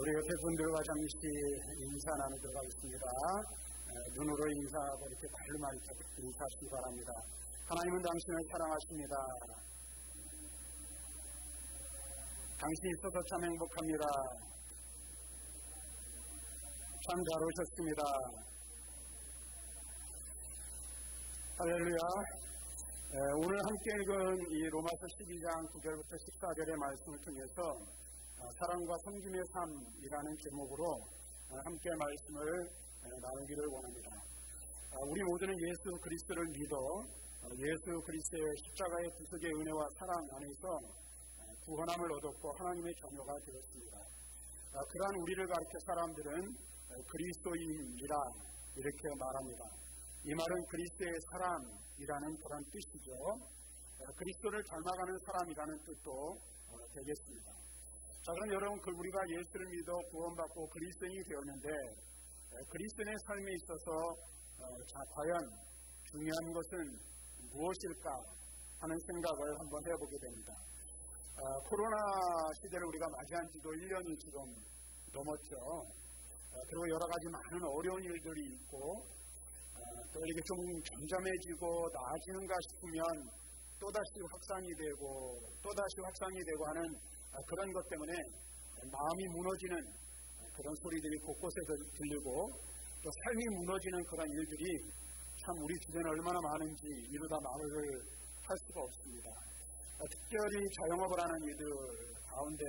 우리 옆에 분들과 잠시 인사 나누도록 하겠습니다. 눈으로 인사하고 이렇게 말로만 인사하시기 바랍니다. 하나님은 당신을 사랑하십니다. 당신이 있어서 참 행복합니다. 참 잘 오셨습니다. 할렐루야. 오늘 함께 읽은 이 로마서 12장 9절부터 14절의 말씀을 통해서 사랑과 섬김의 삶이라는 제목으로 함께 말씀을 나누기를 원합니다. 우리 모두는 예수 그리스도를 믿어 예수 그리스도의 십자가의 구속의 은혜와 사랑 안에서 구원함을 얻었고 하나님의 자녀가 되었습니다. 그러한 우리를 가리켜 사람들은 그리스도인이라 이렇게 말합니다. 이 말은 그리스도의 사람이라는 그런 뜻이죠. 그리스도를 닮아가는 사람이라는 뜻도 되겠습니다. 자, 그럼 여러분, 우리가 예수를 믿어 구원받고 그리스도인이 되었는데 그리스도인의 삶에 있어서 과연 중요한 것은 무엇일까 하는 생각을 한번 해보게 됩니다. 코로나 시대를 우리가 맞이한 지도 1년이 지금 넘었죠. 그리고 여러 가지 많은 어려운 일들이 있고 또 이렇게 좀 잠잠해지고 나아지는가 싶으면 또다시 확산이 되고 하는 그런 것 때문에 마음이 무너지는 그런 소리들이 곳곳에 들리고 또 삶이 무너지는 그런 일들이 참 우리 주변에 얼마나 많은지 이루다 말을 할 수가 없습니다. 특별히 자영업을 하는 이들 가운데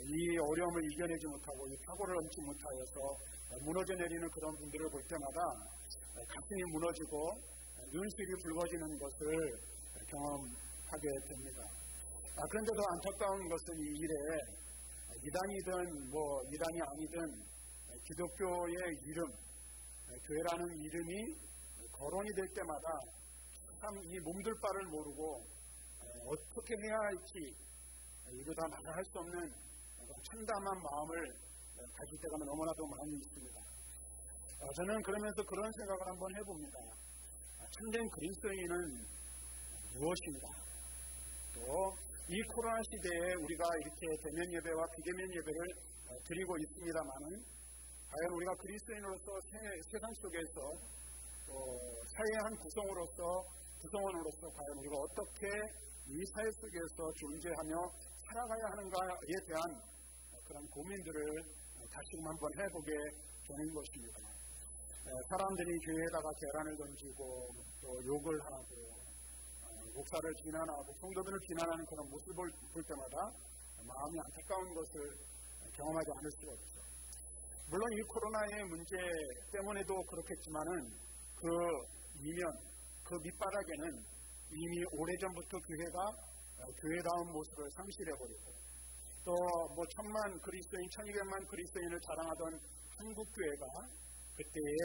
이 어려움을 이겨내지 못하고 이 사고를 넘지 못하여서 무너져 내리는 그런 분들을 볼 때마다 가슴이 무너지고 눈시울이 붉어지는 것을 경험하게 됩니다. 그런데도 안타까운 것은 이 일에 이단이든 이단이 아니든 기독교의 이름, 교회라는 이름이 거론이 될 때마다 참 이 몸둘 바를 모르고 어떻게 해야 할지 이루다 말할 수 없는 참담한 마음을 가질 때가 너무나도 많이 있습니다. 저는 그러면서 그런 생각을 한번 해봅니다. 참된 그리스도인은 무엇인가? 또 이 코로나 시대에 우리가 이렇게 대면 예배와 비대면 예배를 드리고 있습니다만은 과연 우리가 그리스도인으로서 세상 속에서 또 사회의 한 구성원으로서 과연 우리가 어떻게 이 사회 속에서 존재하며 살아가야 하는가에 대한 그런 고민들을 다시금 한번 해보게 되는 것입니다. 사람들이 교회에다가 계란을 던지고 또 욕을 하고 목사를 비난하고 성도들을 비난하는 그런 모습을 볼 때마다 마음이 안타까운 것을 경험하지 않을 수가 없죠. 물론 이 코로나의 문제 때문에도 그렇겠지만은 그 이면, 그 밑바닥에는 이미 오래전부터 교회가 교회다운 모습을 상실해버리고 또 1000만 그리스도인, 1200만 그리스도인을 자랑하던 한국교회가 그때에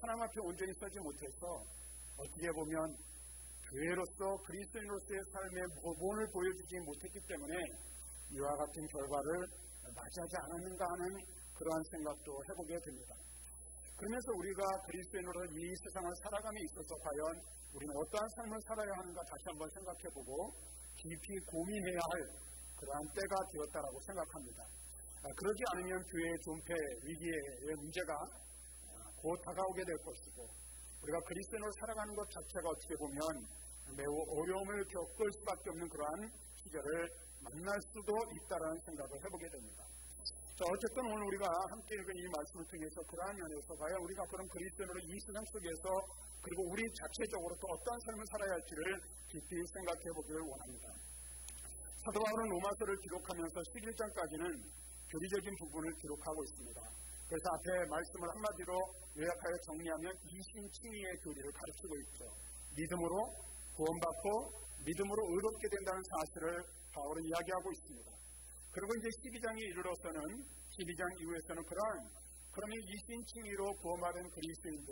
하나님 앞에 온전히 서지 못해서 어떻게 보면 교회로서 그리스도인으로서의 삶의 모범을 보여주지 못했기 때문에 이와 같은 결과를 맞이하지 않았는가 하는 그러한 생각도 해보게 됩니다. 그러면서 우리가 그리스도인으로 이 세상을 살아감에 있어서 과연 우리는 어떠한 삶을 살아야 하는가 다시 한번 생각해보고 깊이 고민해야 할 그러한 때가 되었다라고 생각합니다. 그러지 않으면 교회의 존폐 위기의 문제가 곧 다가오게 될 것이고 우리가 그리스도인으로 살아가는 것 자체가 어떻게 보면 매우 어려움을 겪을 수밖에 없는 그러한 시절을 만날 수도 있다라는 생각을 해보게 됩니다. 자, 어쨌든 오늘 우리가 함께 읽은 이 말씀을 통해서 그러한 면에서 과연 우리가 그런 그리스도인으로 이 세상 속에서 그리고 우리 자체적으로 또 어떠한 삶을 살아야 할지를 깊이 생각해 보기를 원합니다. 사도 바울은 로마서를 기록하면서 11장까지는 교리적인 부분을 기록하고 있습니다. 그래서 앞에 말씀을 한마디로 요약하여 정리하면 이신칭의의 교리를 가르치고 있죠. 믿음으로 구원받고 믿음으로 의롭게 된다는 사실을 바울은 이야기하고 있습니다. 그리고 이제 12장에 이르러서는 12장 이후에서는 그러면 이신칭의로 구원받은 그리스도인들,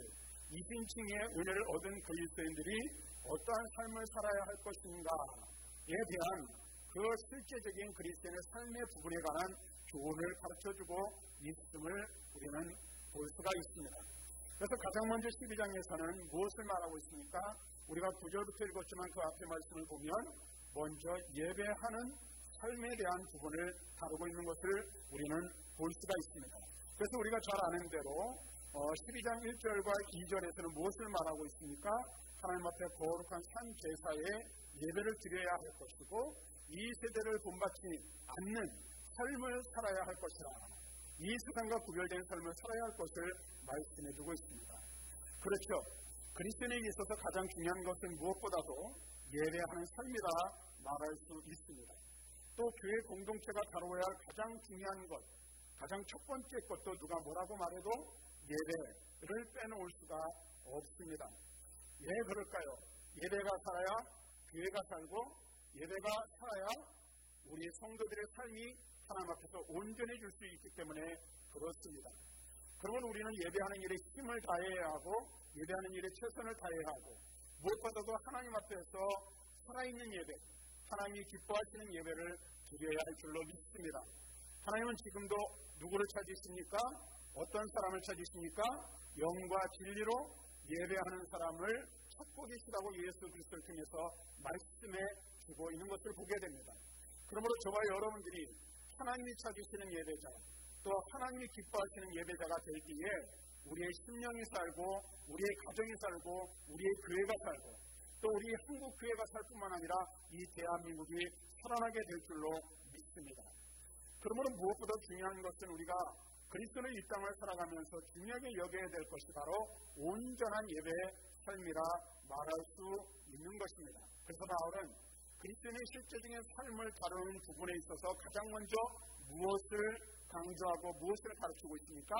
이신칭의의 은혜를 얻은 그리스도인들이 어떠한 삶을 살아야 할 것인가에 대한 그 실제적인 그리스도인의 삶의 부분에 관한 교훈을 가르쳐주고 있음을 우리는 볼 수가 있습니다. 그래서 가장 먼저 12장에서는 무엇을 말하고 있습니까? 우리가 9절부터 읽었지만 그 앞에 말씀을 보면 먼저 예배하는 삶에 대한 부분을 다루고 있는 것을 우리는 볼 수가 있습니다. 그래서 우리가 잘 아는 대로 12장 1절과 2절에서는 무엇을 말하고 있습니까? 하나님 앞에 거룩한 산 제사에 예배를 드려야 할 것이고 이 세대를 본받지 않는 삶을 살아야 할 것이라, 이 세상과 구별된 삶을 살아야 할 것을 말씀해 주고 있습니다. 그렇죠. 그리스도인에게 있어서 가장 중요한 것은 무엇보다도 예배하는 삶이라 말할 수 있습니다. 또 교회 공동체가 다루어야 할 가장 중요한 것, 가장 첫 번째 것도 누가 뭐라고 말해도 예배를 빼놓을 수가 없습니다. 왜 그럴까요? 예배가 살아야 교회가 살고, 예배가 살아야 우리 성도들의 삶이 하나님 앞에서 온전해질 수 있기 때문에 그렇습니다. 그러면 우리는 예배하는 일에 힘을 다해야 하고, 예배하는 일에 최선을 다해야 하고, 무엇보다도 하나님 앞에서 살아있는 예배, 하나님이 기뻐하시는 예배를 드려야 할 줄로 믿습니다. 하나님은 지금도 누구를 찾으십니까? 어떤 사람을 찾으십니까? 영과 진리로 예배하는 사람을 찾고 계시다고 예수 그리스도를 통해서 말씀해 주고 있는 것을 보게 됩니다. 그러므로 저와 여러분들이 하나님이 찾으시는 예배자, 또 하나님이 기뻐하시는 예배자가 되기에 우리의 심령이 살고, 우리의 가정이 살고, 우리의 교회가 살고, 또 우리 한국 교회가 살 뿐만 아니라 이 대한민국이 살아나게 될 줄로 믿습니다. 그러므로 무엇보다 중요한 것은 우리가 그리스도의 이 땅을 살아가면서 중요하게 여겨야 될 것이 바로 온전한 예배의 삶이라 말할 수 있는 것입니다. 그래서 바울은 그리스도인의 실제적인 삶을 다루는 부분에 있어서 가장 먼저 무엇을 강조하고 무엇을 가르치고 있습니까?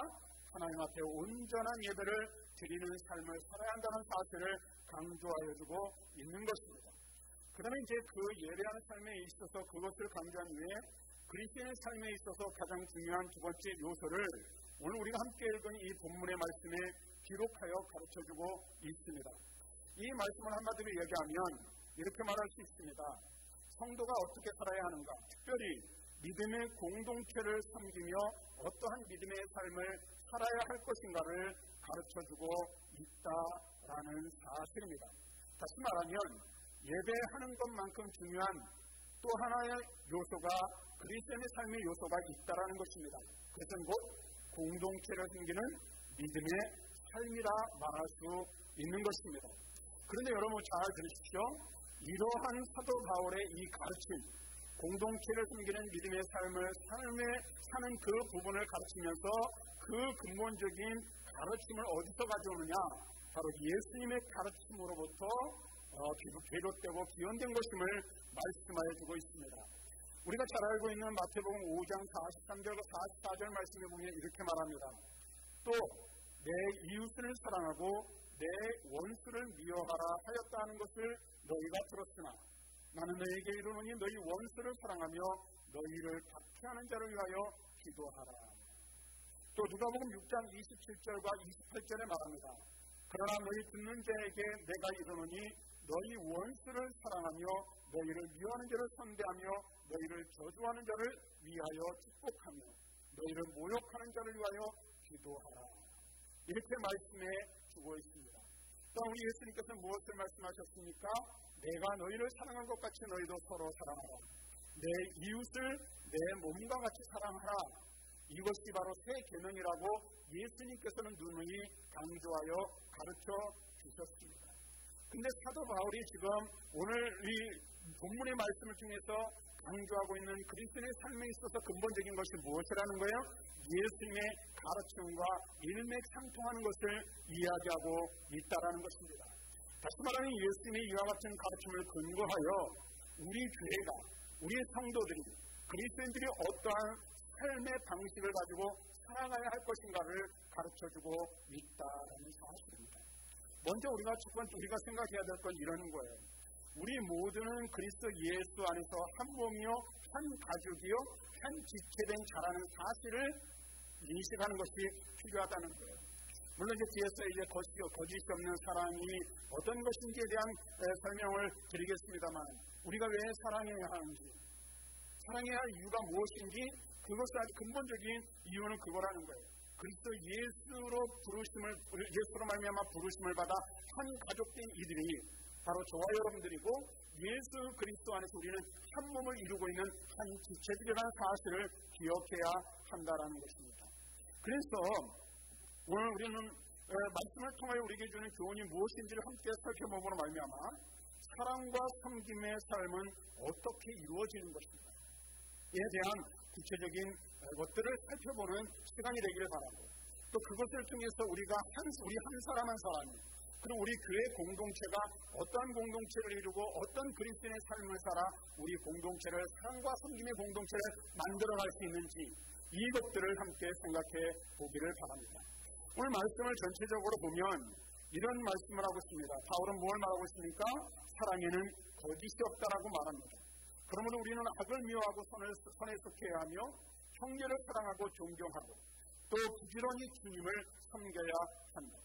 하나님 앞에 온전한 예배를 드리는 삶을 살아야 한다는 사실을 강조하여 주고 있는 것입니다. 그러면 이제 그 예배하는 삶에 있어서 그것을 강조한 후에 그리스도인의 삶에 있어서 가장 중요한 두 번째 요소를 오늘 우리가 함께 읽은 이 본문의 말씀에 기록하여 가르쳐주고 있습니다. 이 말씀을 한마디로 얘기하면 이렇게 말할 수 있습니다. 성도가 어떻게 살아야 하는가, 특별히 믿음의 공동체를 섬기며 어떠한 믿음의 삶을 살아야 할 것인가를 가르쳐주고 있다라는 사실입니다. 다시 말하면 예배하는 것만큼 중요한 또 하나의 요소가 그리스도인의 삶의 요소가 있다라는 것입니다. 그것은 곧 공동체를 섬기는 믿음의 삶이라 말할 수 있는 것입니다. 그런데 여러분 잘 들으십시오. 이러한 사도 바울의 이 가르침, 공동체를 섬기는 믿음의 삶을 사는 그 부분을 가르치면서 그 근본적인 가르침을 어디서 가져오느냐? 바로 예수님의 가르침으로부터 비롯되고 기원된 것임을 말씀하여 주고 있습니다. 우리가 잘 알고 있는 마태복음 5장 43절과 44절 말씀에 보면 이렇게 말합니다. 또 내 이웃을 사랑하고 내 원수를 미워하라 하였다는 것을 너희가 들었으나 나는 너희에게 이르노니 너희 원수를 사랑하며 너희를 박해하는 자를 위하여 기도하라. 또 누가복음 6장 27절과 28절에 말합니다. 그러나 너희 듣는 자에게 내가 이르노니 너희 원수를 사랑하며 너희를 미워하는 자를 선대하며 너희를 저주하는 자를 위하여 축복하며 너희를 모욕하는 자를 위하여 기도하라. 이렇게 말씀해 주고 있습니다. 또 우리 예수님께서는 무엇을 말씀하셨습니까? 내가 너희를 사랑한 것 같이 너희도 서로 사랑하라. 내 이웃을 내 몸과 같이 사랑하라. 이것이 바로 새 계명이라고 예수님께서는 누누이 강조하여 가르쳐 주셨습니다. 근데 사도 바울이 지금 오늘 이 본문의 말씀을 통해서 강조하고 있는 그리스도인의 삶에 있어서 근본적인 것이 무엇이라는 거예요? 예수님의 가르침과 일맥상통하는 것을 이야기하고 있다라는 것입니다. 다시 말하면 예수님의 이와 같은 가르침을 근거하여 우리 교회가, 우리 성도들이, 그리스도인들이 어떠한 삶의 방식을 가지고 살아가야 할 것인가를 가르쳐주고 있다는 사실입니다. 먼저 첫 번째 우리가 생각해야 될 건 이러는 거예요. 우리 모두는 그리스도 예수 안에서 한 몸이요, 한 가족이요, 한 지체된 자라는 사실을 인식하는 것이 필요하다는 거예요. 물론 뒤에서 거짓이 없는 사랑이 어떤 것인지에 대한 설명을 드리겠습니다만, 우리가 왜 사랑해야 하는지, 사랑해야 할 이유가 무엇인지, 그것의 아주 근본적인 이유는 그거라는 거예요. 그리스도 예수로 말미암아 부르심을 받아 한 가족된 이들이 바로 저와 여러분들이고 예수 그리스도 안에서 우리는 한 몸을 이루고 있는 한 지체들이라는 사실을 기억해야 한다는 것입니다. 그래서 오늘 우리는 말씀을 통하여 우리에게 주는 교훈이 무엇인지를 함께 살펴보므로 말미암아 사랑과 섬김의 삶은 어떻게 이루어지는 것인가, 이에 대한 구체적인 것들을 살펴보는 시간이 되기를 바라고, 또 그것을 통해서 우리가 우리 한 사람 한 사람이, 그리고 우리 교회 공동체가 어떠한 공동체를 이루고 어떤 그리스도인의 삶을 살아 우리 공동체를 사랑과 섬김의 공동체를 만들어갈 수 있는지, 이것들을 함께 생각해 보기를 바랍니다. 오늘 말씀을 전체적으로 보면 이런 말씀을 하고 있습니다. 바울은 뭘 말하고 있습니까? 사랑에는 거짓이 없다라고 말합니다. 그러므로 우리는 악을 미워하고 선에 속해야 하며 형제를 사랑하고 존경하고 또 부지런히 주님을 섬겨야 한다.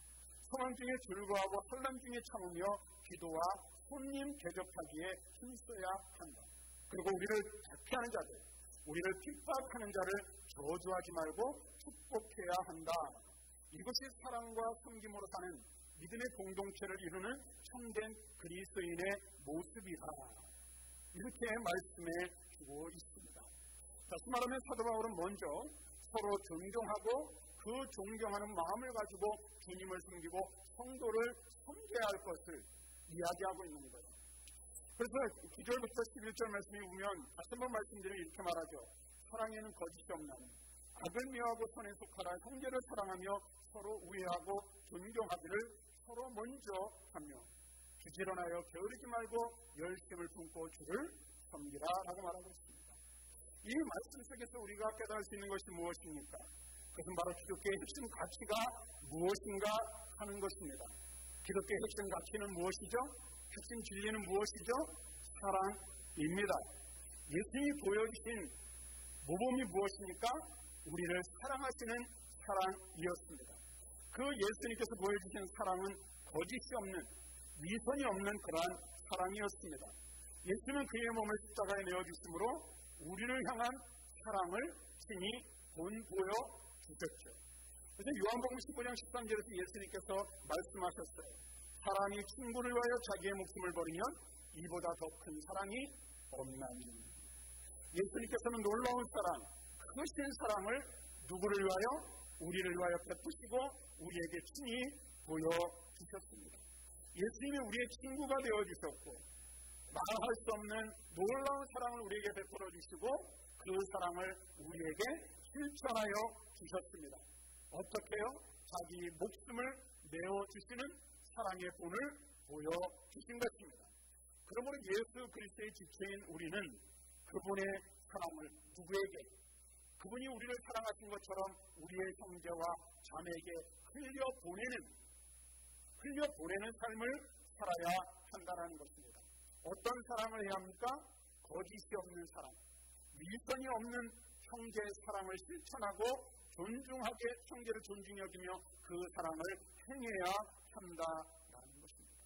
소망 중에 즐거워하고 혼란 중에 참으며 기도와 손님 대접하기에 힘써야 한다. 그리고 우리를 자피하는 자들, 우리를 핍박하는 자를 저주하지 말고 축복해야 한다. 이것이 사랑과 섬김으로 사는 믿음의 공동체를 이루는 참된 그리스도인의 모습이다. 이렇게 말씀해 주고 있습니다. 다시 말하면 사도 바울은 먼저 서로 존경하고 그 존경하는 마음을 가지고 주님을 섬기고 성도를 섬겨야 할 것을 이야기하고 있는 거예요. 그래서 9절부터 11절 말씀에 보면 다시 한번 말씀드리면 이렇게 말하죠. 사랑에는 거짓이 없나니 악을 미워하고 선에 속하라. 형제를 사랑하며 서로 우애하고 존경하기를 서로 먼저 하며 부지런하여 게으르지 말고 열심을 품고 주를 섬기라 라고 말하고 있습니다. 이 말씀 속에서 우리가 깨달을 수 있는 것이 무엇입니까? 그것은 바로 기독교의 핵심 가치가 무엇인가 하는 것입니다. 기독교의 핵심 가치는 무엇이죠? 핵심 진리는 무엇이죠? 사랑입니다. 예수님이 보여주신 모범이 무엇입니까? 우리를 사랑하시는 사랑이었습니다. 그 예수님께서 보여주신 사랑은 거짓이 없는, 위선이 없는 그러한 사랑이었습니다. 예수는 그의 몸을 십자가에 내어주심으로 우리를 향한 사랑을 친히 본보여 주셨죠. 그래서 요한복음 15장 13절에서 예수님께서 말씀하셨어요. 사람이 친구를 위하여 자기의 목숨을 버리면 이보다 더 큰 사랑이 없나니. 예수님께서는 놀라운 사랑, 크신 사랑을 누구를 위하여? 우리를 위하여 베푸시고 우리에게 친히 보여주셨습니다. 예수님이 우리의 친구가 되어주셨고 말할 수 없는 놀라운 사랑을 우리에게 베풀어 주시고 그 사랑을 우리에게 실천하여 주셨습니다. 어떻게요? 자기 목숨을 내어주시는 사랑의 본을 보여주신 것입니다. 그러므로 예수 그리스도의 지체인 우리는 그분의 사랑을 누구에게, 그분이 우리를 사랑하신 것처럼 우리의 형제와 자매에게 흘려보내는 삶을 살아야 한다는 것입니다. 어떤 사랑을 해야 합니까? 거짓이 없는 사랑, 위선이 없는 형제의 사랑을 실천하고 존중하게 형제를 존중히 여기며 그 사랑을 행해야 한다라는 것입니다.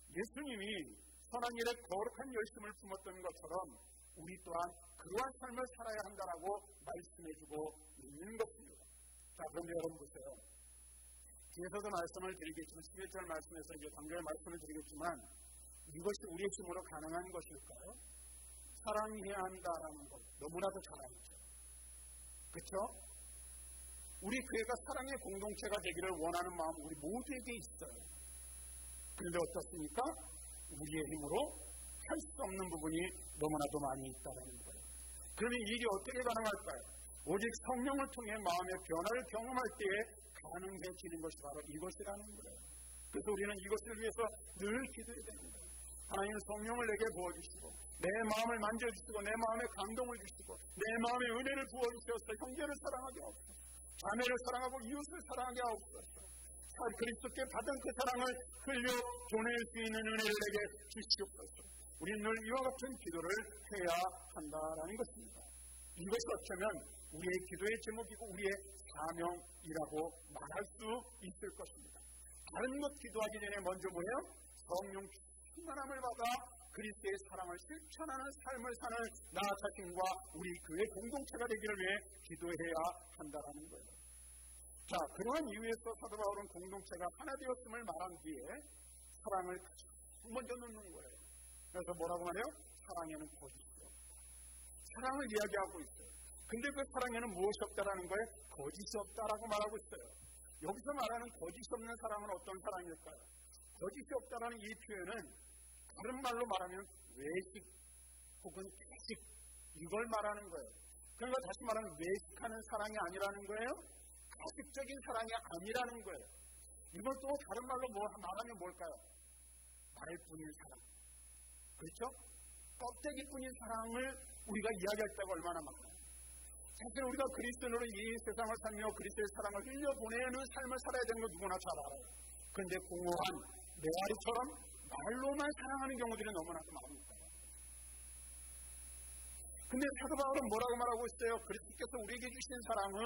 예수님이 선한 일에 거룩한 열심을 품었던 것처럼 우리 또한 그러한 삶을 살아야 한다라고 말씀해주고 있는 것입니다. 자, 그런데 여러분 보세요. 뒤에서도 말씀을 드리겠지만 11절 말씀에서 이제 당겨의 말씀을 드리겠지만 이것이 우리의 힘으로 가능한 것일까요? 사랑해야 한다라는 것 너무나도 잘 알죠. 그렇죠? 우리 교회가 사랑의 공동체가 되기를 원하는 마음 우리 모두에게 있어요. 그런데 어떻습니까? 우리의 힘으로 할 수 없는 부분이 너무나도 많이 있다는 거예요. 그러면 이 일이 어떻게 가능할까요? 오직 성령을 통해 마음의 변화를 경험할 때에 가능해지는 것이 바로 이것이라는 거예요. 그래서 우리는 이것을 위해서 늘 기도해야 됩니다. 하나님은 성령을 내게 부어주시고 내 마음을 만져주시고 내 마음에 감동을 주시고 내 마음에 은혜를 부어주셔서 형제를 사랑하게 하옵소서, 자매를 사랑하고 이웃을 사랑하게 하옵소서, 그리스도께 받은 그 사랑을 흘려 보낼 수 있는 은혜를 내게 주시옵소서. 우리는 늘 이와 같은 기도를 해야 한다라는 것입니다. 이것이 어쩌면 우리의 기도의 제목이고 우리의 사명이라고 말할 수 있을 것입니다. 다른 것 기도하기 전에 먼저 뭐예요? 성령 충만함을 받아 그리스도의 사랑을 실천하는 삶을 사는 나 자신과 우리 교회 공동체가 되기를 위해 기도해야 한다는 거예요. 자, 그러한 이유에서 사도 바울은 공동체가 하나 되었음을 말한 뒤에 사랑을 가장 먼저 넣는 거예요. 그래서 뭐라고 말해요? 사랑에는 거짓이 없다. 사랑을 이야기하고 있어요. 근데 그 사랑에는 무엇이 없다라는 거예요? 거짓이 없다라고 말하고 있어요. 여기서 말하는 거짓이 없는 사랑은 어떤 사랑일까요? 거짓이 없다라는 이 표현은 다른 말로 말하면 외식 혹은 가식 이걸 말하는 거예요. 그러니까 다시 말하면 외식하는 사랑이 아니라는 거예요. 가식적인 사랑이 아니라는 거예요. 이걸 또 다른 말로 말하면 뭘까요? 말뿐인 사랑. 그렇죠? 껍데기뿐인 사랑을 우리가 이야기할 때가 얼마나 많아요. 사실 우리가 그리스도인으로 이 세상을 살며 그리스도의 사랑을 흘려보내는 삶을 살아야 되는 걸 누구나 잘 알아요. 그런데 공허한 메아리처럼 말로만 사랑하는 경우들이 너무나도 많습니다. 근데 사도 바울은 뭐라고 말하고 있어요? 그리스도께서 우리에게 주신 사랑은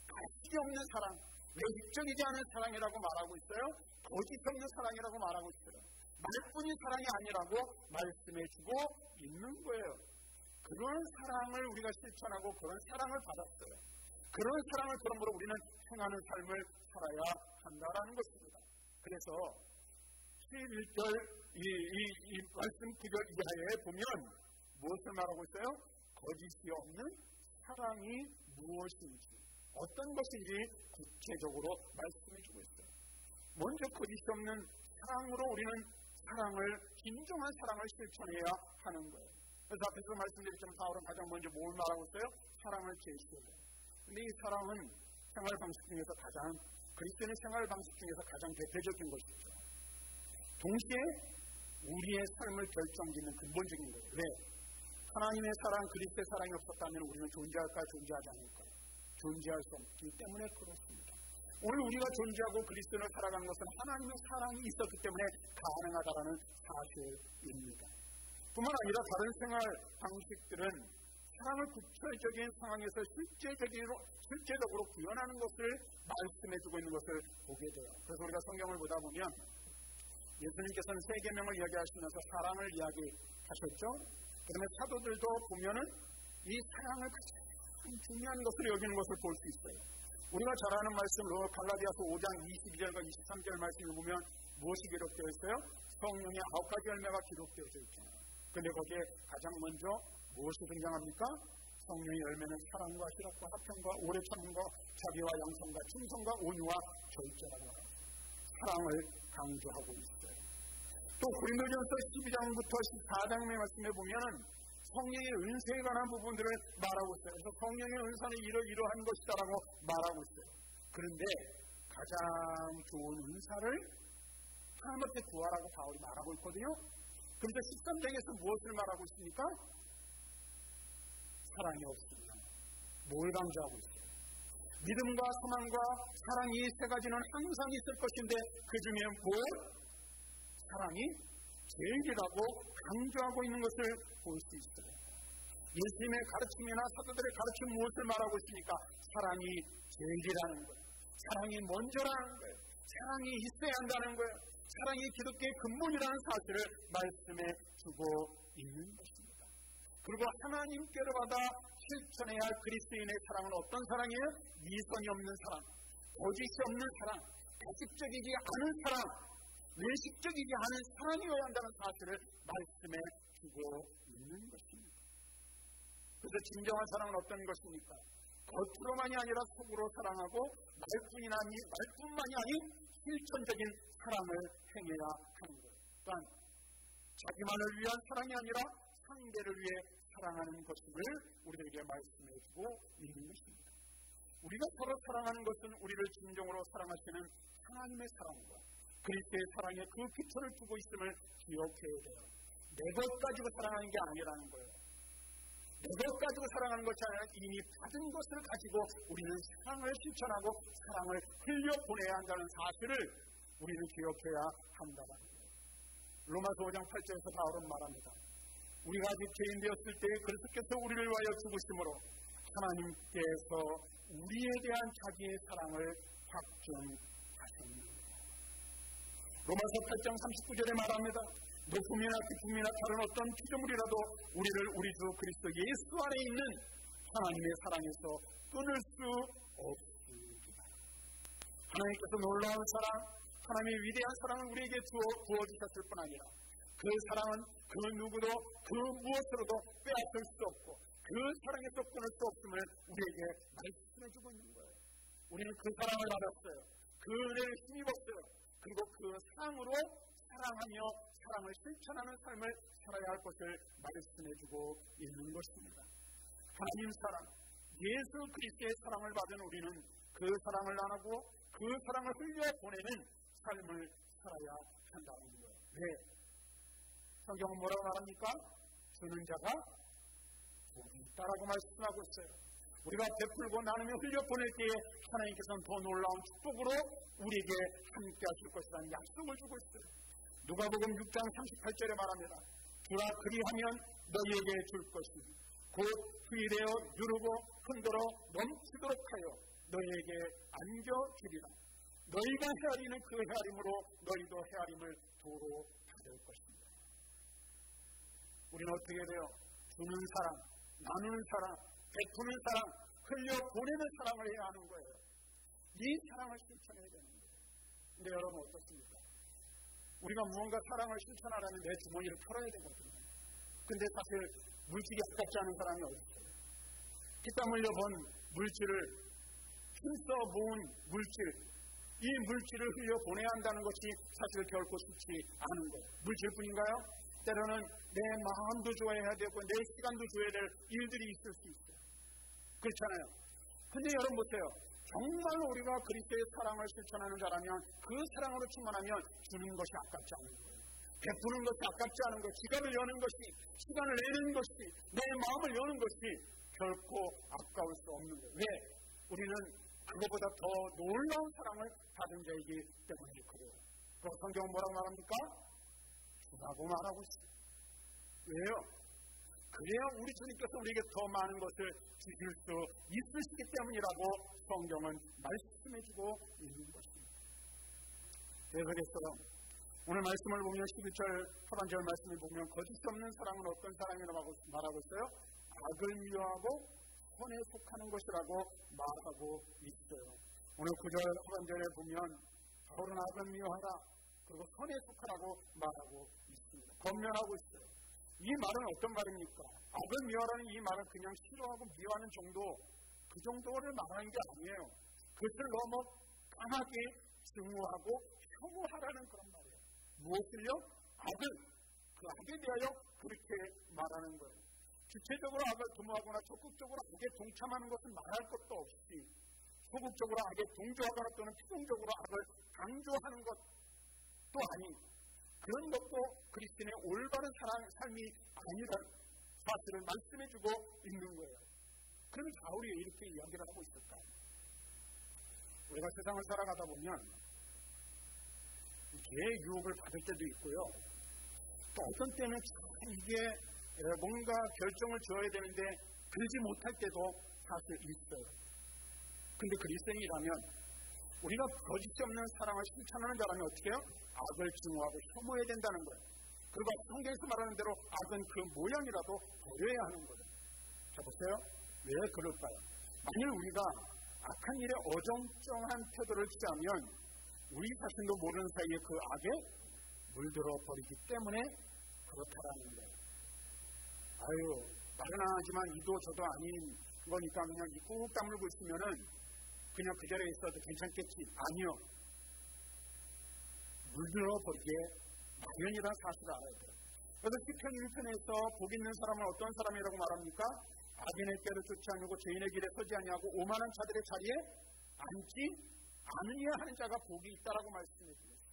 가식이 없는 사랑, 외식적이지 않은 사랑이라고 말하고 있어요. 거짓 없는 사랑이라고 말하고 있어요. 말뿐인 사랑이 아니라고 말씀해주고 있는 거예요. 그런 사랑을 우리가 실천하고 그런 사랑을 받았어요. 그런 사랑을 그러므로 우리는 행하는 삶을 살아야 한다라는 것입니다. 그래서 11절 이 말씀 구절 이하에 보면 무엇을 말하고 있어요? 거짓이 없는 사랑이 무엇인지 어떤 것인지 구체적으로 말씀해주고 있어요. 먼저 거짓이 없는 사랑으로 우리는 사랑을 진정한 사랑을 실천해야 하는 거예요. 그래서 앞에서 말씀드렸지만 바울은 가장 먼저 뭘 말하고 있어요? 사랑을 제시해요. 근데 이 사랑은 생활 방식 중에서 그리스도인의 생활 방식 중에서 가장 대표적인 것이죠. 동시에 우리의 삶을 결정짓는 근본적인 거예요. 왜? 하나님의 사랑, 그리스도의 사랑이 없었다면 우리는 존재할까요? 존재하지 않을까요? 존재할 수 없기 때문에 그렇습니다. 오늘 우리가 존재하고 그리스도를 살아가는 것은 하나님의 사랑이 있었기 때문에 가능하다라는 사실입니다. 뿐만 아니라 다른 생활 방식들은 사랑을 구체적인 상황에서 실제적으로 구현하는 것을 말씀해주고 있는 것을 보게 돼요. 그래서 우리가 성경을 보다 보면 예수님께서는 세 계명을 이야기하시면서 사랑을 이야기하셨죠. 그다음에 사도들도 보면은 이 사랑을 가장 중요한 것으로 여기는 것을 볼 수 있어요. 우리가 잘 아는 말씀으로 갈라디아서 5장 22절과 23절 말씀을 보면 무엇이 기록되어 있어요? 성령의 9가지 열매가 기록되어져 있잖아요. 그런데 거기에 가장 먼저 무엇이 등장합니까? 성령의 열매는 사랑과 희락과 화평과 오래 참음과 자비와 양성과 충성과 온유와 절제라고 합니다. 사랑을 강조하고 있어요. 또 고린도전서 12장부터 14장의 말씀에 보면 성령의 은사에 관한 부분들을 말하고 있어요. 그래서 성령의 은사는 이러한 것이다라고 말하고 있어요. 그런데 가장 좋은 은사를 하나님 앞에 구하라고 바울이 말하고 있거든요. 그런데 13장에서 무엇을 말하고 있습니까? 사랑이 없습니다. 뭘 강조하고 있어요? 믿음과 소망과 사랑 이 세 가지는 항상 있을 것인데 그 중에 사랑이 제일이라고 강조하고 있는 것을 볼 수 있어요. 예수님의 가르침이나 사도들의 가르침 무엇을 말하고 있습니까? 사랑이 제일이라는 거예요. 사랑이 먼저라는 거예요. 사랑이 있어야 한다는 거예요. 사랑이 기독교의 근본이라는 사실을 말씀해 주고 있는 것입니다. 그리고 하나님께로 받아 실천해야 할 그리스도인의 사랑은 어떤 사랑이에요? 미선이 없는 사랑, 거짓이 없는 사랑, 가식적이지 않은 사랑, 외식적이지 않은 사랑이어야 한다는 사실을 말씀해 주고 있는 것입니다. 그래서 진정한 사랑은 어떤 것입니까? 겉으로만이 아니라 속으로 사랑하고 말뿐만이 아닌 실천적인 사랑을 행해야 하는 것. 그러니까 자기만을 위한 사랑이 아니라 상대를 위해 사랑하는 것임을 우리에게 말씀해 주고 있는 것입니다. 우리가 서로 사랑하는 것은 우리를 진정으로 사랑하시는 하나님의 사랑과 그리스도의 사랑에 그 기초를 두고 있음을 기억해야 돼요. 내 것 가지고 사랑하는 게 아니라는 거예요. 내 것 가지고 사랑하는 것이 아니라 이미 받은 것을 가지고 우리는 사랑을 실천하고 사랑을 흘려보내야 한다는 사실을 우리는 기억해야 한다는 거예요. 로마서 5장 8절에서 바울은 말합니다. 우리가 아직 죄인 되었을 때 그리스도께서 우리를 위하여 죽으심으로 하나님께서 우리에 대한 자기의 사랑을 확증하셨습니다. 로마서 8장 39절에 말합니다. 높음이나 깊음이나 다른 어떤 피조물이라도 우리를 우리 주 그리스도 예수 안에 있는 하나님의 사랑에서 끊을 수 없습니다. 하나님께서 놀라운 사랑, 하나님의 위대한 사랑을 우리에게 부어주셨을 뿐 아니라 그 사랑은 그 누구도 그 무엇으로도 빼앗을 수 없고 그 사랑에서 끊을 수 없음을 우리에게 말씀해주고 있는 거예요. 우리는 그 사랑을 받았어요. 그 은혜를 힘입었어요. 그리고 그 사랑으로 사랑하며 사랑을 실천하는 삶을 살아야 할 것을 말씀해주고 있는 것입니다. 하나님 사랑, 예수 그리스도의 사랑을 받은 우리는 그 사랑을 나누고 그 사랑을 흘려보내는 삶을 살아야 한다는 거예요. 왜? 성경은 뭐라고 말합니까? 주는 자가 복이 있다라고 말씀하고 있어요. 우리가 베풀고 나누며 흘려보낼 때에 하나님께서는 더 놀라운 축복으로 우리에게 함께 하실 것이라는 약속을 주고 있어요. 누가복음 6장 38절에 말합니다. 주가 그리하면 너희에게 줄 것이니 곧 후일되어 누르고 흔들어 넘치도록 하여 너희에게 안겨주리라. 너희가 헤아리는 그 헤아림으로 너희도 헤아림을 도로 받을 것입니다. 우리는 어떻게 돼요? 주는 사랑, 나누는 사랑, 베푸는 사랑, 흘려보내는 사랑을 해야 하는 거예요. 이 사랑을 실천해야 되는 거예요. 근데 여러분 어떻습니까? 우리가 무언가 사랑을 실천하려면 내 주머니를 털어야 되거든요. 근데 사실 물질이 아깝지 않은 사람이 어디 있어요? 피땀 흘려 번 물질을 힘써 모은 물질, 이 물질을 흘려보내야 한다는 것이 사실 결코 쉽지 않은 거예요. 물질뿐인가요? 때로는 내 마음도 좋아해야 되고 내 시간도 줘야 될 일들이 있을 수 있어요. 그렇잖아요. 근데 여러분 보세요. 정말 우리가 그리스도의 사랑을 실천하는 자라면 그 사랑으로 충만하면 주는 것이 아깝지 않은 거예요. 베푸는 것이 아깝지 않은 것, 지갑을 여는 것이, 시간을 내는 것이, 내 마음을 여는 것이 결코 아까울 수 없는 거예요. 왜? 우리는 그것보다 더 놀라운 사랑을 받은 자이기 때문에 그래요. 그리고 성경은 뭐라고 말합니까? 주라고 말하고 있어요. 왜요? 그래야 우리 주님께서 우리에게 더 많은 것을 주실 수 있으시기 때문이라고 성경은 말씀해주고 있는 것입니다. 그래서 오늘 말씀을 보면 12절 하반절 말씀을 보면 거짓이 없는 사랑은 어떤 사랑이라고 말하고 있어요? 악을 미워하고 선에 속하는 것이라고 말하고 있어요. 오늘 9절 하반절에 보면 바울은 악을 미워하라 그리고 선에 속하라고 말하고 있습니다. 권면하고 있어요. 이 말은 어떤 말입니까? 악을 미워하라는 이 말은 그냥 싫어하고 미워하는 정도, 그 정도를 말하는 게 아니에요. 그것을 너무 강하게 증오하고 혐오하라는 그런 말이에요. 무엇을요? 악을, 그 악에 대하여 그렇게 말하는 거예요. 주체적으로 악을 도모하거나 적극적으로 악에 동참하는 것은 말할 것도 없이 소극적으로 악에 동조하거나 또는 피동적으로 악을 강조하는 것도 아닌 그런 것도 그리스도인의 올바른 삶이 아니라는 사실을 말씀해주고 있는 거예요. 그럼 바울이 이렇게 이야기를 하고 있을까? 우리가 세상을 살아가다 보면 개의 유혹을 받을 때도 있고요. 또 어떤 때는 이게 뭔가 결정을 지어야 되는데 그러지 못할 때도 사실 있어요. 근데 그리스도인이라면 우리가 거짓이 없는 사랑을 실천하는 자라면 어떻게 해요? 악을 증오하고 혐오해야 된다는 거예요. 그리고 성경에서 말하는 대로 악은 그 모양이라도 버려야 하는 거예요. 자 보세요. 왜 그럴까요? 만일 우리가 악한 일에 어정쩡한 태도를 취하면 우리 자신도 모르는 사이에 그 악에 물들어 버리기 때문에 그렇다라는 거예요. 아유, 말은 안 하지만 이도 저도 아닌 거니까 그냥 꾹 다물고 있으면은 그냥 그 자리에 있어도 괜찮겠지. 아니요. 물들어 버리게 마련이라는 사실을 알아야 돼요. 그래서 시편 1편에서 복 있는 사람은 어떤 사람이라고 말합니까? 악인의 꾀를 쫓지 않고 죄인의 길에 서지 아니하고 오만한 자들의 자리에 앉지 않으려 하는 자가 복이 있다라고 말씀해 주셨어요.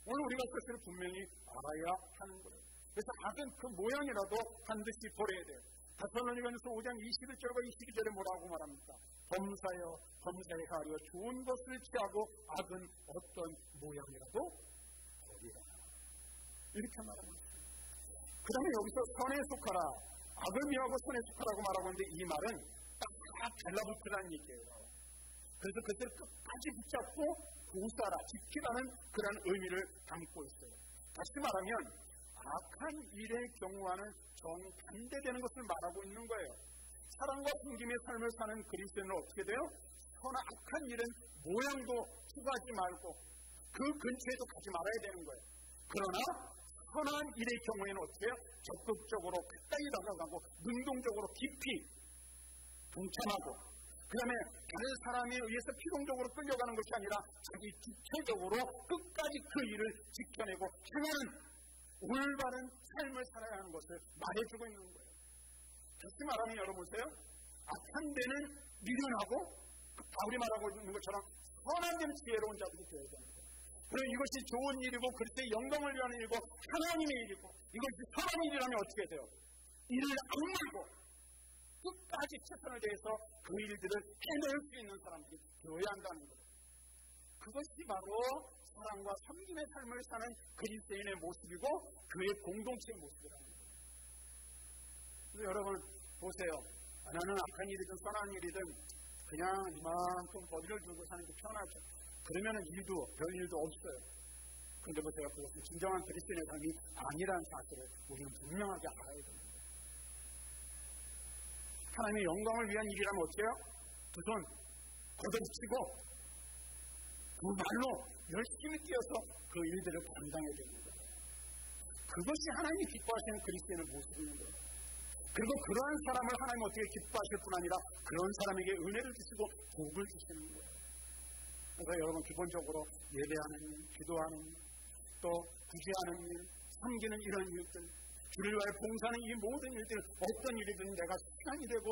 오늘 우리가 그것을 분명히 알아야 하는 거예요. 그래서 악은 그 모양이라도 반드시 버려야 돼요. 데살로니가전서 5장 21절과 22절에 뭐라고 말합니까? 범사에 가려 좋은 것을 취하고 악은 어떤 모양이라도 버리라. 이렇게 말하고 있습니다. 그 다음에 여기서 선에 속하라, 악을 미워하고 선에 속하라고 말하고 있는데 이 말은 딱 달라붙으라는 얘기예요. 그래서 그것을 끝까지 붙잡고 보살아, 지키라는 그런 의미를 담고 있어요. 다시 말하면 악한 일의 경우와는 정반대되는 것을 말하고 있는 거예요. 사랑과 섬김의 삶을 사는 그리스도인은 어떻게 돼요? 선한 악한 일은 모양도 추구하지 말고 그 근처에도 가지 말아야 되는 거예요. 그러나 선한 일의 경우에는 어떻게 해요? 적극적으로 가까이 다가가고 능동적으로 깊이 동참하고, 그 다음에 다른 사람에 의해서 필연적으로 끌려가는 것이 아니라 자기 주체적으로 끝까지 그 일을 지켜내고 향하는 올바른 삶을 살아야 하는 것을 말해주고 있는 거예요. 다시 말하면 여러분 보세요. 악한 데는 미련하고 바울이 말하고 있는 것처럼 선한 데는 지혜로운 자들이 되어야 됩니다. 그리고 이것이 좋은 일이고 그리스도의 영광을 위한 일이고 하나님의 일이고 이것이 선한 일이라면 어떻게 돼요? 이를 악물고 끝까지 최선을 다해서 그 일들을 해낼 수 있는 사람들이 되어야 한다는 거예요. 그것이 바로 사랑과 섬김의 삶을 사는 그리스도인의 모습이고 그의 공동체의 모습이라는 거예요. 그래서 여러분 보세요. 나는 악한 일이든 선한 일이든 그냥 이만큼 거리를 두고 사는 게 편하죠. 그러면 별 일도 없어요. 그런데 보세요. 그것은 진정한 그리스도인의 삶이 아니라는 사실을 우리는 분명하게 알아야 됩니다. 하나님의 영광을 위한 일이라면 어때요? 두 손 걷어붙이고 두 발로 열심히 뛰어서 그 일들을 감당해야 됩니다. 그것이 하나님이 기뻐하시는 그리스도인의 모습인 거예요. 그리고 그러한 사람을 하나님 어떻게 기뻐하실 뿐 아니라 그런 사람에게 은혜를 주시고 복을 주시는 거예요. 그래서 여러분 기본적으로 예배하는 일, 기도하는 일, 또 구제하는 일, 섬기는 이런 일들, 주를 위하여 봉사하는 이 모든 일들, 어떤 일이든 내가 시간이 되고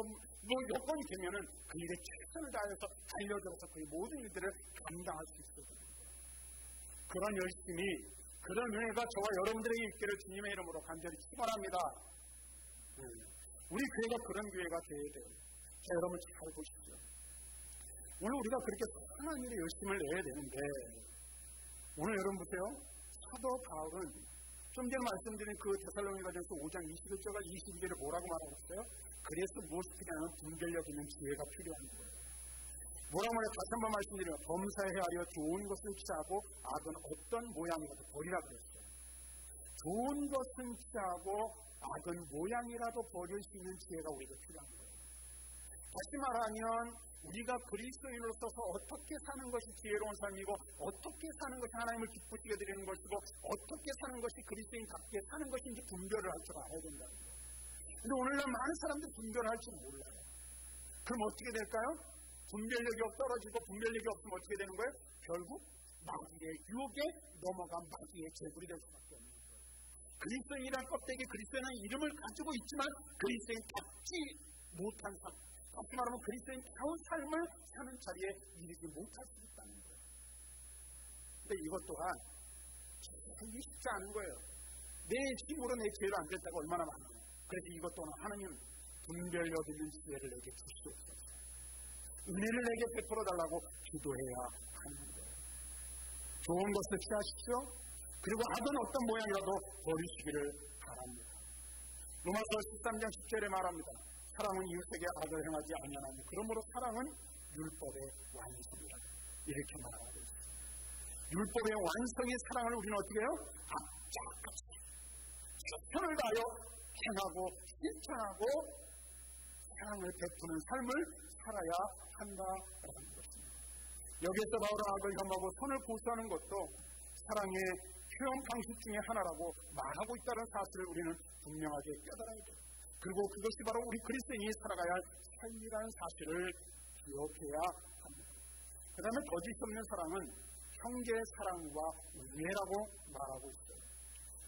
여건이 되면은 그 일에 최선을 다해서 달려들어서 그 모든 일들을 감당할 수 있어요. 그런 열심이, 그런 은혜가 저와 여러분들에게 있기를 주님의 이름으로 간절히 축원합니다. 우리 교회가 그런 교회가 되어야 돼요. 자, 여러분 잘 보십시오. 오늘 우리가 그렇게 선한 일에 열심을 내야 되는데 오늘 여러분 보세요. 사도 바울은 좀 전에 말씀드린 그 데살로니가전서 5장 21절과 22절에 뭐라고 말하고 있어요? 그래서 무엇이 필요하냐면 분별력 있는 지혜가 필요한 거예요. 뭐라고 말해요? 다시 한번 말씀드려요. 범사에 헤아려 좋은 것을 취하고 악은 어떤 모양이라도 버리라 그랬어요. 좋은 것은 취하고 악은 모양이라도 버릴 수 있는 지혜가 우리에게 필요한 거예요. 다시 말하면 우리가 그리스도인으로서 어떻게 사는 것이 지혜로운 삶이고 어떻게 사는 것이 하나님을 기쁘시게 드리는 것이고 어떻게 사는 것이 그리스도인답게 사는 것인지 분별을 할 줄 알아야 된다는 거예요. 그런데 오늘날 많은 사람들이 분별을 할 줄 몰라요. 그럼 어떻게 될까요? 분별력이 떨어지고 분별력이 없으면 어떻게 되는 거예요? 결국 마귀의 유혹에 넘어간 마귀의 제물이 될 수밖에 없는 거예요. 그리스도인이란 껍데기, 그리스도인은 이름을 가지고 있지만 그리스도인답지 못한 삶, 다시 말하면 그리스도인다운 삶을 사는 자리에 이르지 못할 수 있다는 거예요. 근데 이것 또한 하기 쉽지 않은 거예요. 내 힘으로 내 지혜를 안 됐다고 얼마나 많아요. 그래서 이것 또한 하나님 분별력 있는 지혜를 내게 주시옵소서. 은혜를 내게 베풀어 달라고 기도해야 하는 거예요. 좋은 것을 취하십시오. 그리고 악은 어떤 모양이라도 버리시기를 바랍니다. 로마서 13장 10절에 말합니다. 사랑은 이웃에게 악을 행하지 아니하나니 그러므로 사랑은 율법의 완성이라 이렇게 말하고 있습니다. 율법의 완성인 사랑을 우리는 어떻게 해요? 악착같이 최선을 다하여 행하고 실천하고 사랑을 베푸는 삶을 살아야 한다라는 것입니다. 여기에서 바울은 악을 혐오하고 선을 고수하는 것도 사랑의 표현 방식 중에 하나라고 말하고 있다는 사실을 우리는 분명하게 깨달아야 돼요. 그리고 그것이 바로 우리 그리스도인이 살아가야 할 삶이라는 사실을 기억해야 합니다. 그 다음에 거짓 없는 사랑은 형제의 사랑과 우애라고 말하고 있어요.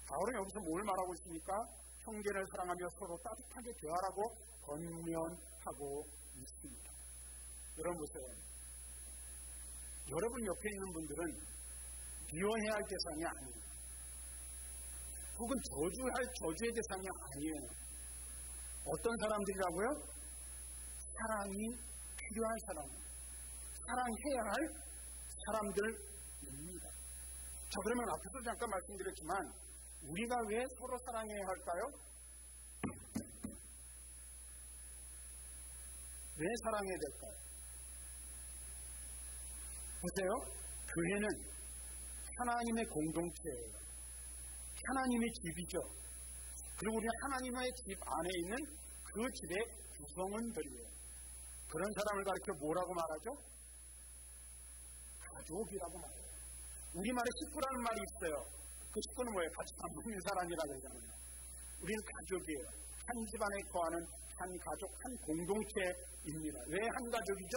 바울은 여기서 뭘 말하고 있습니까? 형제를 사랑하며 서로 따뜻하게 대하라고 권면하고 있습니다. 여러분 보세요. 여러분 옆에 있는 분들은 비워해야 할 대상이 아니에요. 혹은 저주의 대상이 아니에요. 어떤 사람들이라고요? 사랑이 필요한 사람, 사랑해야 할 사람들입니다. 자, 그러면 앞에서 잠깐 말씀드렸지만 우리가 왜 서로 사랑해야 할까요? 왜 사랑해야 될까요? 보세요. 교회는 하나님의 공동체예요. 하나님의 집이죠. 그리고 우리는 하나님의 집 안에 있는 그 집의 구성원들이에요. 그런 사람을 가르쳐 뭐라고 말하죠? 가족이라고 말해요. 우리말에 식구라는 말이 있어요. 그 식구는 뭐예요? 같이 밥 먹는 사람이라고 그러잖아요. 우리는 가족이에요. 한 집안에 거하는 한 가족, 한 공동체입니다. 왜 한 가족이죠?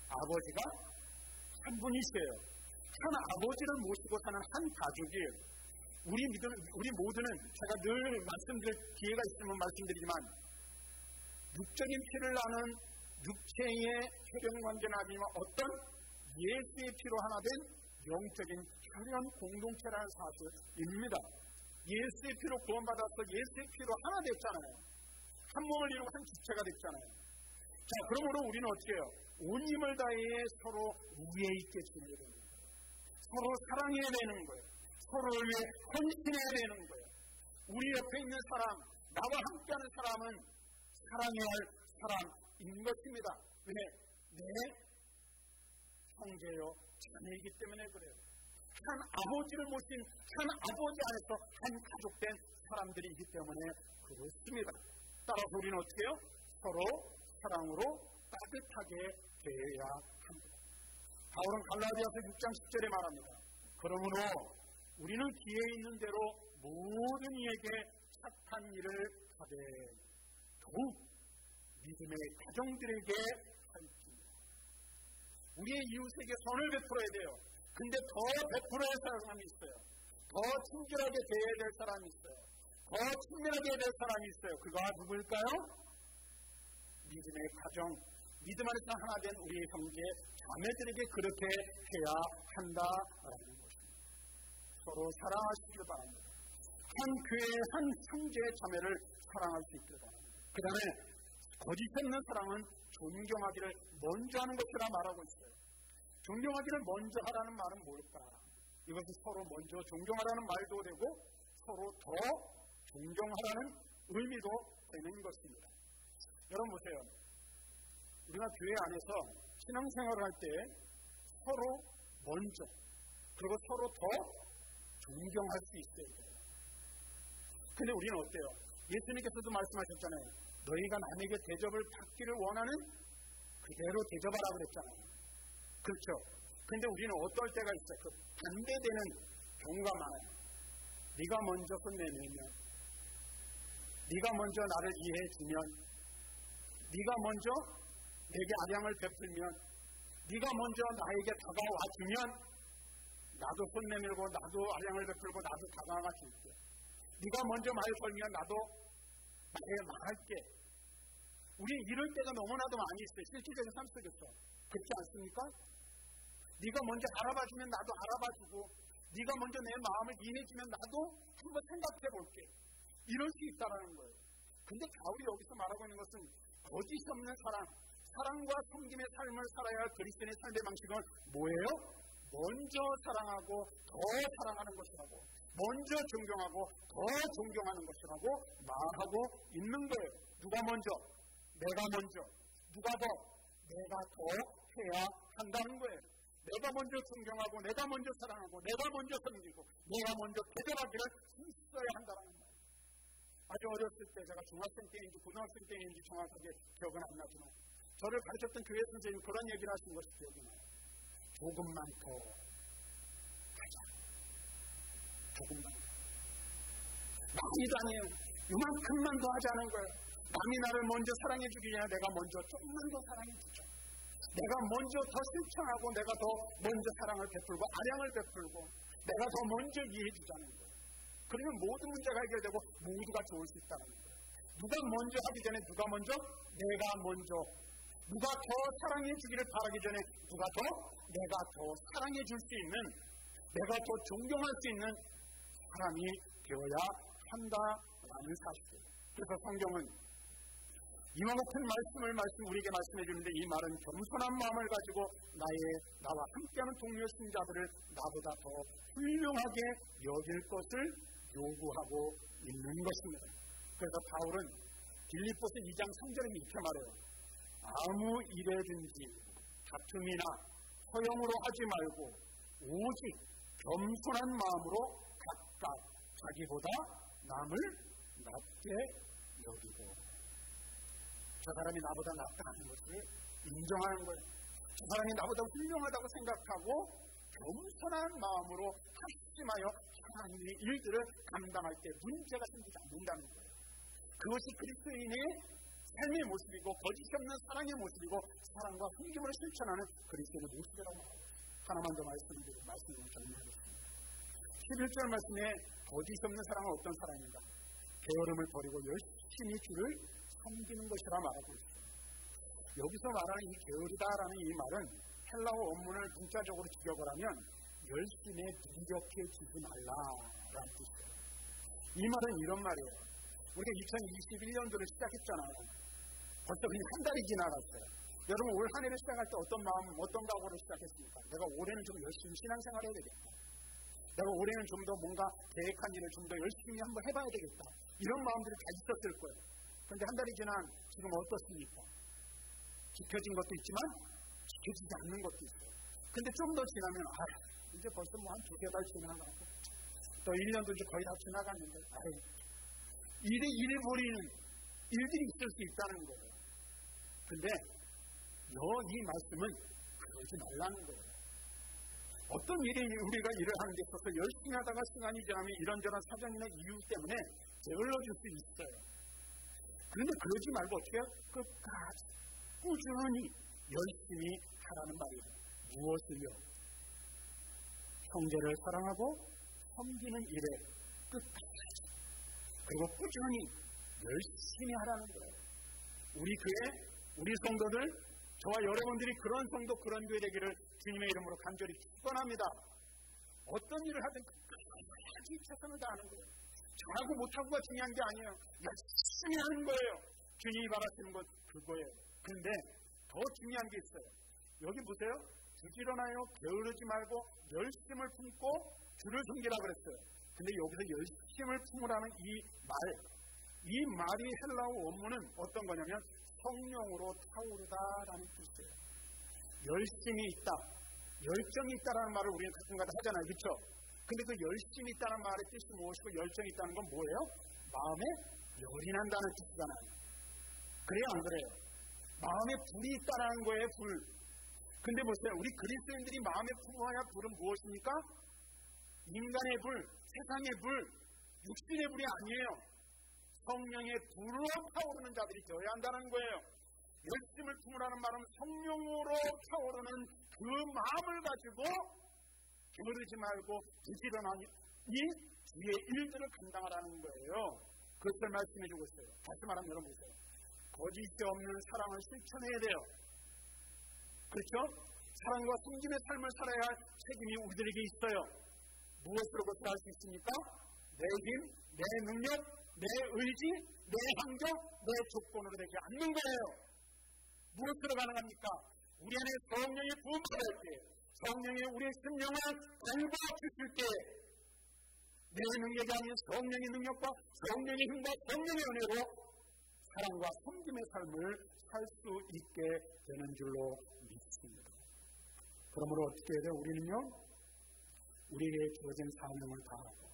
아버지가 한 분이세요. 한 아버지를 모시고 사는 한 가족이에요. 우리 모두는 제가 늘 말씀드릴 기회가 있으면 말씀드리지만 육적인 피를 나눈 육체의 혈연관계는 아니면 어떤 예수의 피로 하나 된 영적인 혈연 공동체라는 사실입니다. 예수의 피로 구원받아서 예수의 피로 하나 됐잖아요. 한 몸을 이루고 한 주체가 됐잖아요. 자, 그러므로 우리는 어떻게 해요? 온 힘을 다해 서로 위에 있게 지내야 되는 거예요. 서로 사랑해야 되는 거예요. 서로를 위해 헌신해야 되는 거예요. 우리 옆에 있는 사람, 나와 함께하는 사람은 사랑해야 할 사람인 것입니다. 왜? 내 형제요 자매이기 때문에 그래요. 한 아버지를 모신 한 아버지 안에서 한 가족된 사람들이기 때문에 그렇습니다. 따라서 우리는 어떻게 해요? 서로 사랑으로 따뜻하게 대해야 합니다. 바울은 갈라디아서 6장 10절에 말합니다. 그러므로 우리는 기회 있는 대로 모든 이에게 착한 일을 하되 더욱 믿음의 가정들에게 할지니. 우리의 이웃에게 선을 베풀어야 돼요. 근데 더 베풀어야 할 사람이 있어요. 더 친절하게 대해야 될 사람이 있어요. 더 친밀하게 해야 될 사람이 있어요. 그가 누구일까요? 믿음의 가정, 믿음 안에서 하나 된 우리 형제 자매들에게 그렇게 해야 한다라는 것입니다. 서로 사랑하시길 바랍니다. 한 교회의 한 형제의 자매를 사랑할 수 있기를 바랍니다. 그 다음에 거짓 없는 사랑은 존경하기를 먼저 하는 것이라 말하고 있어요. 존경하기를 먼저 하라는 말은 뭘까? 이것은 서로 먼저 존경하라는 말도 되고 서로 더 존경하라는 의미도 되는 것입니다. 여러분 보세요. 우리가 교회 안에서 신앙생활을 할 때 서로 먼저 그리고 서로 더 존경할 수 있어야 돼요. 근데 우리는 어때요? 예수님께서도 말씀하셨잖아요. 너희가 남에게 대접을 받기를 원하는 그대로 대접하라고 그랬잖아요. 그렇죠? 근데 우리는 어떨 때가 있어요? 그 반대되는 경우가 많아요. 네가 먼저 혼내내면, 네가 먼저 나를 이해해주면, 네가 먼저 내게 아량을 베풀면, 네가 먼저 나에게 다가와주면 나도 손 내밀고 나도 아량을 베풀고 나도 다가와 줄게. 네가 먼저 말 걸면 나도 말할게. 우리 이럴 때가 너무나도 많이 있어요. 실질적인 삶 속에서. 그렇지 않습니까? 네가 먼저 알아봐주면 나도 알아봐주고 네가 먼저 내 마음을 이해해주면 나도 한번 생각해 볼게. 이럴 수 있다는 거예요. 근데 바울이 여기서 말하고 있는 것은 거짓 없는 사랑과 섬김의 삶을 살아야 할 그리스도인의 삶의 방식은 뭐예요? 먼저 사랑하고 더 사랑하는 것이라고, 먼저 존경하고 더 존경하는 것이라고 말하고 있는 거예요. 누가 먼저? 내가 먼저. 누가 더? 내가 더 해야 한다는 거예요. 내가 먼저 존경하고 내가 먼저 사랑하고 내가 먼저 섬기고 내가 먼저 대접하기를 힘써야 한다는 거예요. 아주 어렸을 때 제가 중학생 때인지 고등학생 때인지 정확하게 기억은 안 나지만 저를 가르쳤던 교회 선생님이 그런 얘기를 하신 것이 기억이 나요. 조금만 더 하자. 조금만. 많이도 아니에요. 이만큼만 더 하자는 거예요. 남이 나를 먼저 사랑해 주기 전에 내가 먼저 조금만 더 사랑해 주자. 내가 먼저 더 실천하고 내가 더 먼저 사랑을 베풀고 아량을 베풀고 내가 더 먼저 이해해 주자는 거예요. 그러면 모든 문제가 해결되고 모두가 좋을 수 있다는 거예요. 누가 먼저 하기 전에 누가 먼저? 내가 먼저. 누가 더 사랑해 주기를 바라기 전에 누가 더? 내가 더 사랑해 줄 수 있는, 내가 더 존경할 수 있는 사람이 되어야 한다라는 사실이에요. 그래서 성경은 이와 같은 말씀을 우리에게 말씀해 주는데 이 말은 겸손한 마음을 가지고 나와 함께하는 동료 신자들을 나보다 더 훌륭하게 여길 것을 요구하고 있는 것입니다. 그래서 바울은 빌립보서 2장 3절에 이렇게 말해요. 아무 일에든지 다툼이나 허영으로 하지 말고 오직 겸손한 마음으로 각각 자기보다 남을 낮게 여기고 저 사람이 나보다 낫다는 것을 인정하는 거예요. 저 사람이 나보다 훌륭하다고 생각하고 겸손한 마음으로 합심하여 하나님의 일들을 감당할 때 문제가 생기지 않는다는 거예요. 그것이 그리스도인의 삶의 모습이고 거짓이 없는 사랑의 모습이고 사랑과 섬김을 실천하는 그리스도인의 모습이라고 말합니다. 하나만 더 말씀을 정리하겠습니다. 11절 말씀에 거짓이 없는 사랑은 어떤 사랑인가? 게으름을 버리고 열심히 주를 섬기는 것이라 말하고 있어요. 여기서 말하는 이 게으르다라는 이 말은 헬라어 원문을 문자적으로 직역을 하면 열심히 무력해지지 말라라는 뜻이에요. 이 말은 이런 말이에요. 우리가 2021년도를 시작했잖아요. 벌써 그냥 한 달이 지나갔어요. 여러분 올 한 해를 시작할 때 어떤 마음, 어떤 각오로 시작했습니까? 내가 올해는 좀 열심히 신앙생활 해야 되겠다. 내가 올해는 좀 더 뭔가 계획한 일을 좀 더 열심히 한번 해봐야 되겠다. 이런 마음들이 다 있었을 거예요. 그런데 한 달이 지난 지금 어떻습니까? 지켜진 것도 있지만 지켜지지 않는 것도 있어요. 근데 좀 더 지나면 이제 벌써 뭐 한 두세 달 지나가고 또 1년도 이제 거의 다 지나갔는데 일을 버리는 일들이 있을 수 있다는 거예요. 근데 이 말씀은 그러지 말라는 거예요. 어떤 일이 우리가 일을 하는 데 있어서 열심히 하다가 시간이 지나면 이런저런 사정이나 이유 때문에 게을러질 수 있어요. 그런데 그러지 말고 어떻게 해요? 끝까지 꾸준히 열심히 하라는 말이에요. 무엇을요? 형제를 사랑하고 섬기는 일에 끝까지 그리고 꾸준히 열심히 하라는 거예요. 우리 교회, 우리 성도들, 저와 여러분들이 그런 성도, 그런 교회 되기를 주님의 이름으로 간절히 축원합니다. 어떤 일을 하든 끝까지 최선을 다하는 거예요. 잘하고 못하고가 중요한 게 아니에요. 열심히 하는 거예요. 주님이 바라시는 건 그거예요. 그런데 더 중요한 게 있어요. 여기 보세요. 부지런하여 게으르지 말고 열심을 품고 주를 섬기라 그랬어요. 근데 여기서 열심을 품으라는 이 말이 헬라어 원문은 어떤 거냐면 성령으로 타오르다라는 뜻이에요. 열심히 있다, 열정이 있다라는 말을 우리는 가끔가다 하잖아요. 그렇죠? 근데 그 열심히 있다는 말의 뜻이 무엇이고 열정이 있다는 건 뭐예요? 마음에 열이 난다는 뜻이잖아요. 그래요, 안 그래요? 마음에 불이 있다라는 거예요, 불. 근데 보세요. 우리 그리스도인들이 마음에 품어야 불은 무엇입니까? 인간의 불, 세상의 불, 육신의 불이 아니에요. 성령의 불로 타오르는 자들이 되어야 한다는 거예요. 열심을 품으라는 말은 성령으로 타오르는 그 마음을 가지고 게으르지 말고 부지런하니 주의 일들을 감당하라는 거예요. 그것을 말씀해주고 있어요. 다시 말하면 여러분 보세요. 거짓이 없는 사랑을 실천해야 돼요. 그렇죠? 사랑과 섬김의 삶을 살아야 할 책임이 우리들에게 있어요. 무엇으로 그것을 할 수 있습니까? 내 힘, 내 능력, 내 의지, 내 환경, 내 조건으로 되지 않는 거예요. 무엇으로 가능합니까? 우리 안에 성령이 부음받을 때, 성령이 우리의 심령을 달궈 주실 때, 내 능력이 아닌 성령의 능력과 성령의 힘과 성령의 은혜로 사랑과 섬김의 삶을 살 수 있게 되는 줄로 믿습니다. 그러므로 어떻게 해야 돼요? 우리는요, 우리에게 주어진 사명을 다하고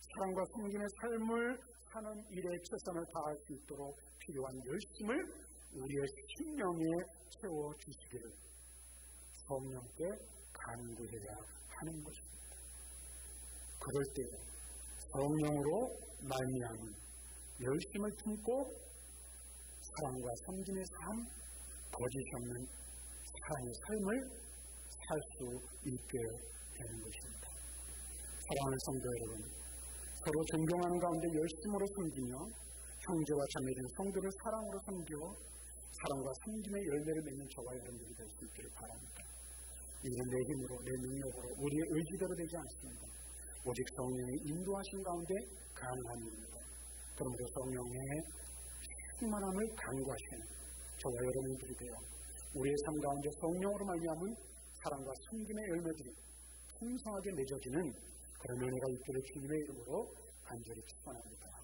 사랑과 섬김의 삶을 사는 일에 최선을 다할 수 있도록 필요한 열심을 우리의 심령에 채워주시기를 성령께 간구해야 하는 것입니다. 그럴 때 성령으로 말미암은 열심을 품고 사랑과 섬김의 삶, 거짓이 없는 사랑의 삶을 살 수 있게 되는 것입니다. 사랑하는 성도 여러분, 서로 존경하는 가운데 열심으로 섬기며 형제와 자매된 성도를 사랑으로 섬겨 사랑과 섬김의 열매를 맺는 저와 여러분들이 될 수 있기를 바랍니다. 이는 내 힘으로, 내 능력으로, 우리의 의지대로 되지 않습니다. 오직 성령의 인도하신 가운데 가능한 일입니다. 그러므로 성령의 충만함을 간구하시는 저와 여러분들이 되어 우리의 삶 가운데 성령으로 말미암은 사랑과 섬김의 열매들이 풍성하게 맺어지는 그런 은혜가 있기를 주님의 이름으로 간절히 축원합니다.